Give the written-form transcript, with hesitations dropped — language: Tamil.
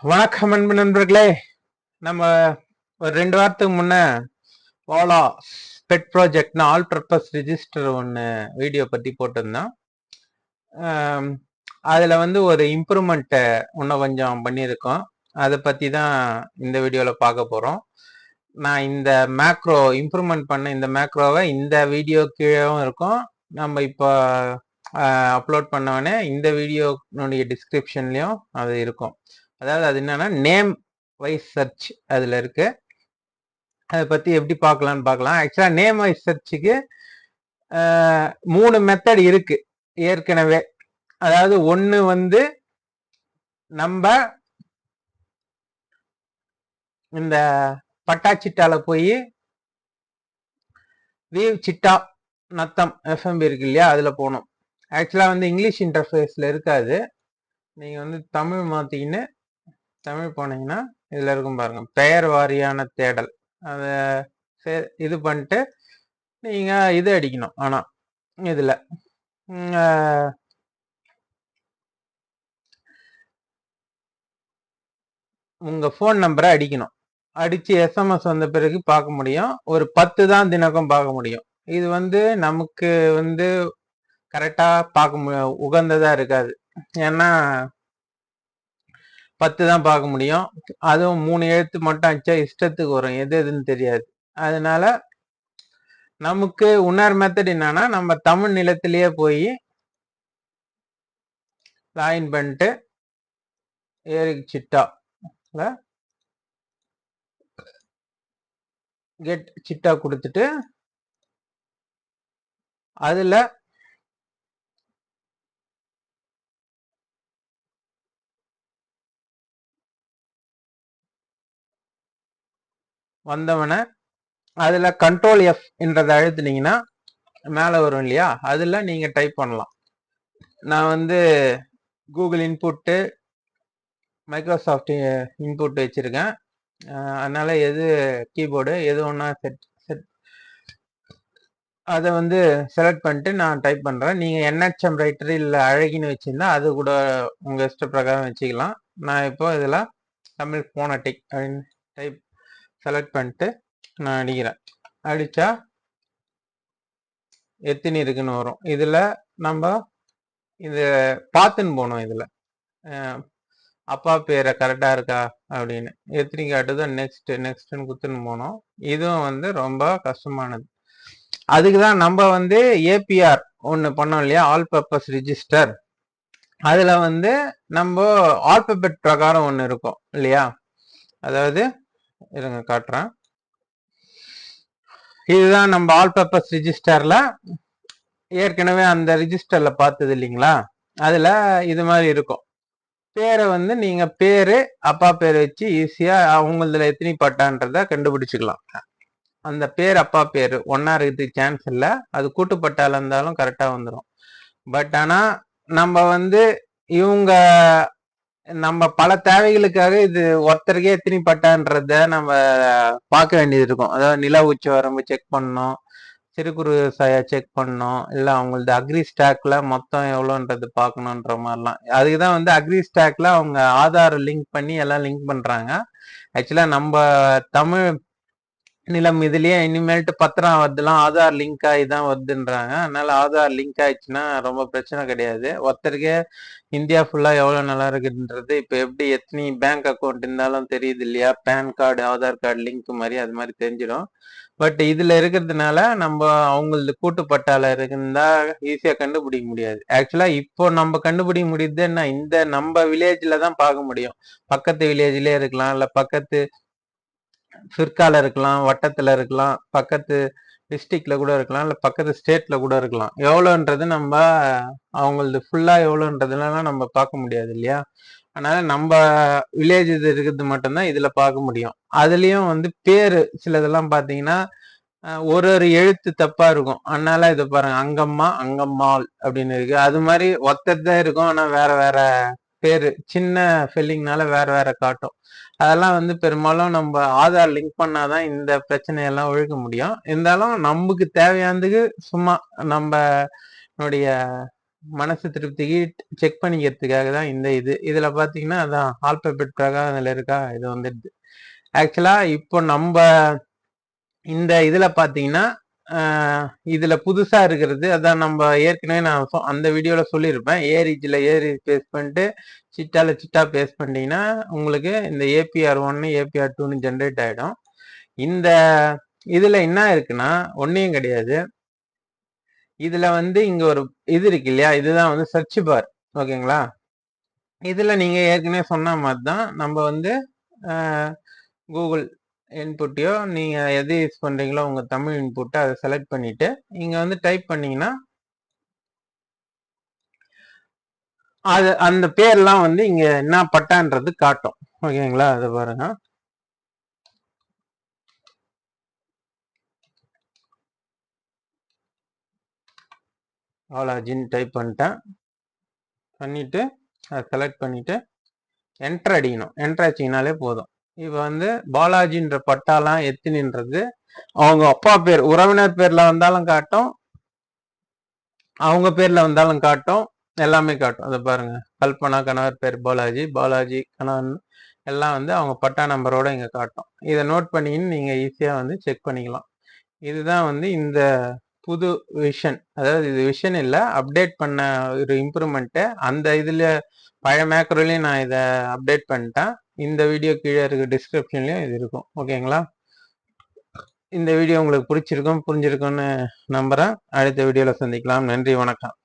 வணக்கம் அன்பு நண்பர்களே. நம்ம ஒரு 2 வாரத்துக்கு முன்ன ஓலா பெட் ப்ராஜெக்ட்னு ஆல் பர்பஸ் ரிஜிஸ்டர் ஒன்று வீடியோ பற்றி போட்டிருந்தோம். அதில் வந்து ஒரு இம்ப்ரூவ்மெண்ட்டை இன்னும் கொஞ்சம் பண்ணியிருக்கோம். அதை பற்றி தான் இந்த வீடியோவில் பார்க்க போகிறோம். நான் இந்த மேக்ரோ இம்ப்ரூவ்மெண்ட் பண்ண இந்த மேக்ரோவை இந்த வீடியோ கீழேவும் இருக்கும். நம்ம இப்போ அப்லோட் பண்ணவொடனே இந்த வீடியோனுடைய டிஸ்கிரிப்ஷன்லையும் அது இருக்கும். அதாவது அது என்னன்னா நேம் வைஸ் சர்ச் அதில் இருக்கு. அதை பற்றி எப்படி பார்க்கலான்னு பார்க்கலாம். ஆக்சுவலாக நேம் வைஸ் சர்ச்சுக்கு 3 மெத்தட் இருக்கு ஏற்கனவே. அதாவது ஒன்று வந்து நம்ம இந்த பட்டாச்சிட்டால போய் வீவ் சிட்டா நத்தம் எஃப்எம்பி இருக்கு இல்லையா, அதில் போகணும். ஆக்சுவலாக வந்து இங்கிலீஷ் இன்டர்ஃபேஸில் இருக்காது. நீங்கள் வந்து தமிழ் மாற்றிக்கின்னு தமிழ் போனீங்கன்னா இதில் இருக்கும் பாருங்க, பெயர் வாரியான தேடல். அதை இது பண்ணிட்டு நீங்கள் இது அடிக்கணும். ஆனால் இதில் உங்கள் ஃபோன் நம்பரை அடிக்கணும். அடித்து எஸ்எம்எஸ் வந்த பிறகு பார்க்க முடியும். ஒரு 10 தான் தினக்கும் பார்க்க முடியும். இது வந்து நமக்கு வந்து கரெக்டாக பார்க்க உகந்ததாக இருக்காது. ஏன்னா 10 தான் பார்க்க முடியும். அதுவும் 3 எழுத்து மட்டும் அடிச்சா இஷ்டத்துக்கு வரும், எது எதுன்னு தெரியாது. அதனால நமக்கு இன்னொரு மெத்தட் என்னன்னா, நம்ம தமிழ் நிலத்திலேயே போய் லாகின் பண்ணிட்டு ஏரிக் சிட்டா கெட் சிட்டா கொடுத்துட்டு அதுல வந்தவனை அதுல கண்ட்ரோல் எஃப் என்றதை அழுத்துனீங்கன்னா மேலே வரும் இல்லையா, அதுல நீங்க டைப் பண்ணலாம். நான் வந்து கூகுள் இன்புட்டு மைக்ரோசாஃப்ட் இன்புட் வச்சிருக்கேன். அதனால எது கீபோர்டு எது ஒன்றா அதை வந்து செலக்ட் பண்ணிட்டு நான் டைப் பண்ணுறேன். நீங்கள் என்ஹெச்எம் ரைட்டர் இல்லை அழகின்னு வச்சுருந்தா அது கூட உங்கள் இஷ்ட பிரகாரம் வச்சுக்கலாம். நான் இப்போ இதில் தமிழ் ஃபோனட்டிக் அப்படின்னு டைப் செலக்ட் பண்ணிட்டு நான் அடிக்கிறேன். அடித்தா எத்தனை இருக்குன்னு வரும். இதில் நம்ம இது பார்த்துன்னு போகணும். இதில் அப்பா பேரை கரெக்டாக இருக்கா அப்படின்னு எத்தனை காட்டுதோ நெக்ஸ்ட்னு குத்துன்னு போனோம். இதுவும் வந்து ரொம்ப கஷ்டமானது. அதுக்கு தான் நம்ம வந்து ஏபிஆர் ஒன்று பண்ணோம் இல்லையா, ஆல் பர்பஸ் ரிஜிஸ்டர். அதில் வந்து நம்ம ஆல்பபெட் பிரகாரம் ஒன்று இருக்கும் இல்லையா. அதாவது இருங்க காட்டுறேன். இதுதான் நம்ம ஆல் பர்பஸ் ரிஜிஸ்டரில் ஏற்கனவே அந்த ரிஜிஸ்டரில் பார்த்தது இல்லைங்களா. அதில் இது மாதிரி இருக்கும். பேரை வந்து நீங்கள் பேர் அப்பா பேர் வச்சு ஈஸியாக அவங்களதுல எத்தனை பட்டான்றதை கண்டுபிடிச்சிக்கலாம். அந்த பேர் அப்பா பேர் ஒன்றா இருக்கிறதுக்கு சான்ஸ் இல்லை. அது கூட்டுப்பட்டால இருந்தாலும் கரெக்டாக வந்துடும். பட் ஆனால் நம்ம வந்து இவங்க நம்ம பல தேவைகளுக்காக இது ஒருத்தருக்கே எத்தனை பட்டான்றத நம்ம பார்க்க வேண்டியது இருக்கும். அதாவது நில உச்ச வரம்பு செக் பண்ணணும், சிறு குறு விவசாய செக் பண்ணணும், இல்லை அவங்களது அக்ரி ஸ்டாக்ல மொத்தம் எவ்வளோன்றது பார்க்கணுன்ற மாதிரிலாம். அதுக்கு தான் வந்து அக்ரி ஸ்டாக்ல அவங்க ஆதார் லிங்க் பண்ணி எல்லாம் லிங்க் பண்ணுறாங்க. ஆக்சுவலாக நம்ம தமிழ் நிலம் இதுலயே இனிமேல்ட்டு பத்திரம் வருதுலாம் ஆதார் லிங்க் ஆகி தான் வருதுன்றாங்க. அதனால ஆதார் லிங்க் ஆயிடுச்சுன்னா ரொம்ப பிரச்சனை கிடையாது. ஒருத்தருக்கே இந்தியா ஃபுல்லா எவ்வளவு நல்லா இருக்குன்றது இப்போ எப்படி எத்தனை பேங்க் அக்கௌண்ட் இருந்தாலும் தெரியுது இல்லையா, PAN card Aadhaar card link மாதிரி அது மாதிரி தெரிஞ்சிடும். பட் இதுல இருக்கிறதுனால நம்ம அவங்களது கூட்டுப்பட்டால இருந்தா ஈஸியா கண்டுபிடிக்க முடியாது. ஆக்சுவலா இப்போ நம்ம கண்டுபிடிக்க முடியுதுன்னா இந்த நம்ம வில்லேஜ்ல தான் பார்க்க முடியும். பக்கத்து வில்லேஜ்லயே இருக்கலாம், இல்ல பக்கத்து ஃபிர்கால இருக்கலாம், வட்டத்துல இருக்கலாம், பக்கத்து டிஸ்ட்ரிக்ட்ல கூட இருக்கலாம், இல்லை பக்கத்து ஸ்டேட்ல கூட இருக்கலாம். எவ்வளோன்றது நம்ம அவங்களது ஃபுல்லா எவ்வளோன்றதுலாம் நம்ம பார்க்க முடியாது இல்லையா. அதனால நம்ம வில்லேஜ் இது இருக்கிறது மட்டும்தான் இதுல பார்க்க முடியும். அதுலயும் வந்து பேரு சிலதெல்லாம் பார்த்தீங்கன்னா ஒரு ஒரு எழுத்து தப்பா இருக்கும். அதனால இதை பாருங்க, அங்கம்மா அங்கம்மாள் அப்படின்னு இருக்கு. அது மாதிரி ஒத்ததான் இருக்கும், ஆனா வேற வேற பேரு சின்ன ஃபெல்லிங்னால வேற வேற காட்டும். அதெல்லாம் வந்து பெரும்பாலும் நம்ம ஆதார் லிங்க் பண்ணாதான் இந்த பிரச்சனையெல்லாம் ஒழிக்க முடியும். இருந்தாலும் நமக்கு தேவையானதுக்கு சும்மா நம்மளுடைய மனசு திருப்திக்கு செக் பண்ணிக்கிறதுக்காக தான் இந்த இதுல பாத்தீங்கன்னா அதான் ஆல்பபெட் பிரகாரம் இதுல இருக்கா, இது வந்துடுது. ஆக்சுவலா இப்போ நம்ம இந்த இதுல பாத்தீங்கன்னா இதுல புதுசா இருக்கிறது அதான் நம்ம ஏற்கனவே நான் அந்த வீடியோல சொல்லியிருப்பேன். ஏரிஜில ஏரி பேஸ்ட் பண்ணிட்டு சிட்டால சிட்டா பேஸ்ட் பண்ணிட்டீங்கன்னா உங்களுக்கு இந்த APR1 APR2ன்னு ஜென்ரேட் ஆயிடும். இந்த இதுல என்ன இருக்குன்னா ஒன்னையும் கிடையாது. இதுல வந்து இங்க ஒரு இது இருக்கு இல்லையா, இதுதான் வந்து சர்ச் பார். ஓகேங்களா, இதுல நீங்க ஏற்கனவே சொன்ன மாதிரி தான் நம்ம வந்து கூகுள் இன்புட்டையோ நீங்க எது யூஸ் பண்றீங்களோ உங்க தமிழ் இன்புட்டை அதை செலக்ட் பண்ணிட்டு இங்க வந்து டைப் பண்ணீங்கன்னா அது அந்த பேர்லாம் வந்து இங்க என்ன பட்டான்றது காட்டும். ஓகேங்களா, அதை பாருங்க. பாலாஜின்னு டைப் பண்ணிட்டு அதை செலக்ட் பண்ணிட்டு என்டர் அடிக்கணும். என்டர் அடிச்சிங்கனாலே போதும். இப்போ வந்து பாலாஜின்ற பட்டாலாம் எத்தினின்றது அவங்க அப்பா பேர் உறவினர் பேர்ல வந்தாலும் காட்டும், அவங்க பேர்ல வந்தாலும் காட்டும், எல்லாமே காட்டும். அதை பாருங்க, கல்பனா கணவர் பேர் பாலாஜி, பாலாஜி கணவன் எல்லாம் வந்து அவங்க பட்டா நம்பரோட இங்க காட்டும். இதை நோட் பண்ணின்னு நீங்க ஈஸியா வந்து செக் பண்ணிக்கலாம். இதுதான் வந்து இந்த புது விஷன், அதாவது இது விஷன் இல்லை, அப்டேட் பண்ண ஒரு இம்ப்ரூவ்மெண்ட்டு. அந்த இதுல பழைய மேக்ரோலையும் நான் இதை அப்டேட் பண்ணிட்டேன். இந்த வீடியோ கீழே இருக்க டிஸ்கிரிப்ஷன்லயும் இது இருக்கும். ஓகேங்களா, இந்த வீடியோ உங்களுக்கு புரிஞ்சிருக்கும்னு நம்புறேன். அடுத்த வீடியோல சந்திக்கலாம். நன்றி, வணக்கம்.